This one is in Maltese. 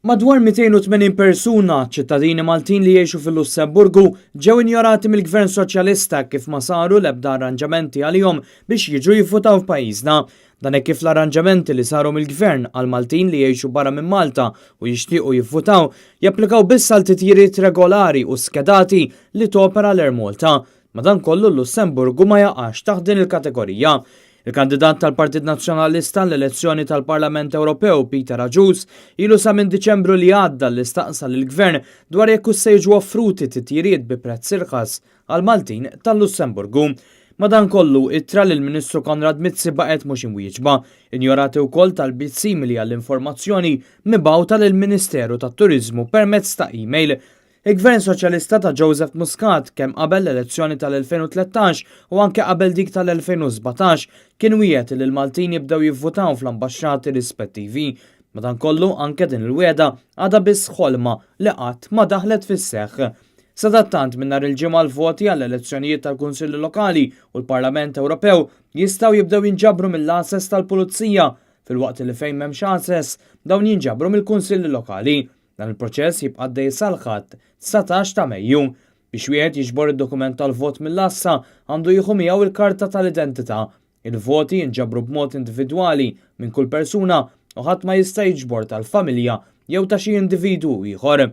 Madwar 280 persuna ċittadini Maltin li jgħixu fil-Lussemburgu ġew injorati mill-Gvern Soċjalista kif ma saru l-ebda arranġamenti għalihom biex jiġu jivvutaw f'pajjiżna. Dan hekk kif l-arranġamenti li saru mill-Gvern għal Maltin li jgħixu barra minn Malta u jixtiequ jivvutaw japplikaw biss għal titjiriet regolari u skedati li topera l-Air Malta. Madankollu l-Lussemburgu ma jaqax taħt din il-kategorija. Il-kandidat tal-Partit Nazzjonalista l-elezzjoni tal-Parlament Ewropew Peter Aġus ilu sa minn Diċembru li għadda l-istaqsa lill-Gvern dwar jekk se jiġu offruti titjiriet bi prezz irħas għal Maltin tal-Lussemburgu. Madankollu ittra lil Ministru Konrad Mizzi baqgħet mhux imwieġba, injorati wkoll talbiet simili għall-informazzjoni mibgħuta lill-Ministeru tat-Turiżmu permezz ta' email. Il-Gvern Soċjalista ta' Joseph Muscat kemm qabel l-elezzjoni tal-2013 u anke qabel dik tal-2017 kien wiegħed li l-Maltin jibdew jivvutaw fl-ambaxxati rispettivi. Madankollu anke din il-wiegħda għadha biss ħolma li qatt ma daħlet fis-seħħ. Sadattant minn nhar il-ġimgħa l-voti għall-elezzjonijiet tal-Kunsilli Lokali u l-Parlament Ewropew jistgħu jibdew jinġabru mill-assess tal-Pulizija fil-waqt li fejn m'hemmx assess dawn jinġabru mill-Kunsilli Lokali. Dan il-proċess jibqa' dej salħat 19 ta' Mejju. Biex wieħed jiġbor id-dokument tal-vot mill-assa għandu jieħu miegħu il-karta tal-identità. Il-voti jinġabru b'mod individwali minn kull persuna u ħadd ma jista' jiġbor tal-familja jew ta' xi individwu ieħor.